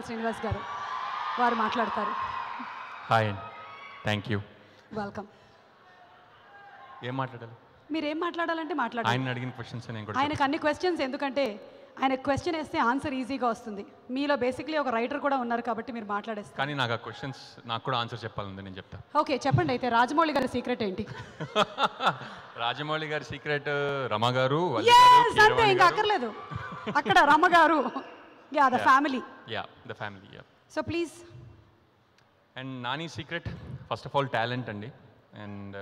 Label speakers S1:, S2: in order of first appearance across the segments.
S1: శ్రీనివాస్ గారు వారు మాట్లాడతారు.
S2: హాయ్ అండి, థ్యాంక్ యూ.
S1: వెల్కమ్.
S2: ఏం మాట్లాడాలి?
S1: మీరు ఏం మాట్లాడాలంటే మాట్లాడాలి.
S2: ఆయన అడిగిన క్వశ్చన్స్ నేను కూడా
S1: ఆయనకు అన్ని క్వశ్చన్స్, ఎందుకంటే ఆయన క్వశ్చన్ వేస్తే ఆన్సర్ ఈజీగా వస్తుంది. మీలో బేసిక్లీ ఒక రైటర్ కూడా ఉన్నారు కాబట్టి మీరు మాట్లాడేస్తారు.
S2: కానీ నాకు ఆ క్వశ్చన్స్ నాకు కూడా ఆన్సర్ చెప్పాలండి, నేను చెప్తా.
S1: ఓకే, చెప్పండి. అయితే రాజమౌళి గారి సీక్రెట్ ఏంటి?
S2: రాజమౌళి గారి సీక్రెట్ రమ గారు.
S1: అంతే, ఇంకా అక్కర్లేదు. అక్కడ రమ గారు, yeah the family.
S2: Yeah the family, yeah.
S1: So please.
S2: And Nani secret first of all talent అండి, అండ్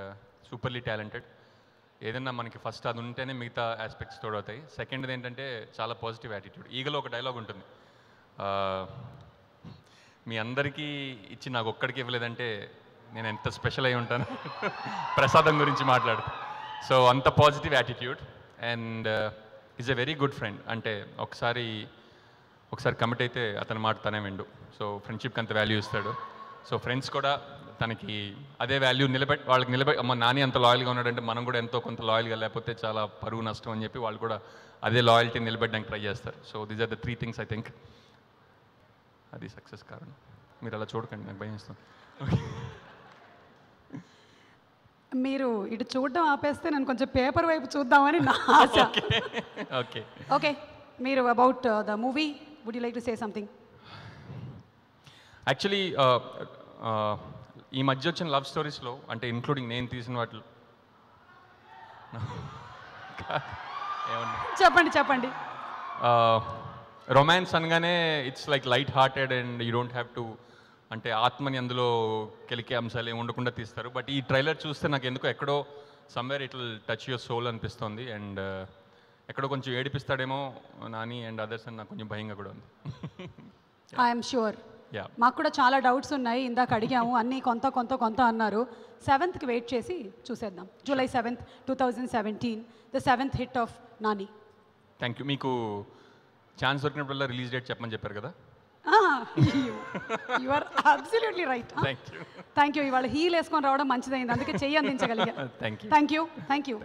S2: సూపర్లీ టాలెంటెడ్. ఏదన్నా మనకి ఫస్ట్ అది ఉంటేనే మిగతా ఆస్పెక్ట్స్ తోడవుతాయి. సెకండ్ది ఏంటంటే చాలా పాజిటివ్ యాటిట్యూడ్. ఈగలో ఒక డైలాగ్ ఉంటుంది, మీ అందరికీ ఇచ్చి నాకు ఒక్కడికి ఇవ్వలేదంటే నేను ఎంత స్పెషల్ అయి ఉంటాను. ప్రసాదం గురించి మాట్లాడు. సో అంత positive attitude, and is a very good friend. అంటే ఒకసారి కమిట్ అయితే అతని మాట తనే విండు. సో ఫ్రెండ్షిప్కి అంత వాల్యూ ఇస్తాడు. సో ఫ్రెండ్స్ కూడా తనకి అదే వాల్యూ వాళ్ళకి అమ్మ నాని అంత లాయల్గా ఉన్నాడంటే మనం కూడా ఎంతో కొంత లాయల్గా, లేకపోతే చాలా పరువు నష్టం అని చెప్పి వాళ్ళు కూడా అదే లాయల్టీ నిలబెట్టడానికి ట్రై చేస్తారు. So these are the 3 things I think. అది సక్సెస్ కారణం. మీరు అలా చూడకండి, నాకు భయం ఇస్తుంది.
S1: మీరు ఇటు చూడడం ఆపేస్తే నేను కొంచెం పేపర్ వైపు చూద్దామని నా ఆశ.
S2: ఓకే
S1: ఓకే, మీరు about the movie would you like to say something?
S2: Actually ఈ మధ్య వచ్చిన లవ్ స్టోరీస్లో, అంటే ఇంక్లూడింగ్ నేను తీసిన వాటిలో
S1: చెప్పండి.
S2: రొమాన్స్ అనగానే it's like light hearted and you don't have to, అంటే ఆత్మని అందులో కెలికే అంశాలు ఏమి ఉండకుండా తీస్తారు. బట్ ఈ ట్రైలర్ చూస్తే నాకు ఎందుకో ఎక్కడో somewhere it will touch your soul అనిపిస్తుంది. అండ్ ఎక్కడో కొంచెం ఏడిపిస్తాడేమో నాని అండ్ అదర్స్ అని నాకు కొంచెం భయంగా కూడా ఉంది.
S1: I'm sure. మాకు కూడా చాలా డౌట్స్ ఉన్నాయి, ఇందాక అడిగాము, అన్నీ కొంత అన్నారు. 7th వెయిట్ చేసి చూసేద్దాం. July 7th, 2017, the 7th hit of Nani.
S2: Thank you. మీకు ఛాన్స్ దొరికినప్పుడల్లా రిలీజ్ డేట్ చెప్పమని చెప్పారు కదా.
S1: You are absolutely right.
S2: Thank you.
S1: ఇవాళ హీల్ వేసుకొని రావడం మంచిదైంది, అందుకే చెయ్యి అందించగలిగా.
S2: Thank you.
S1: Thank you.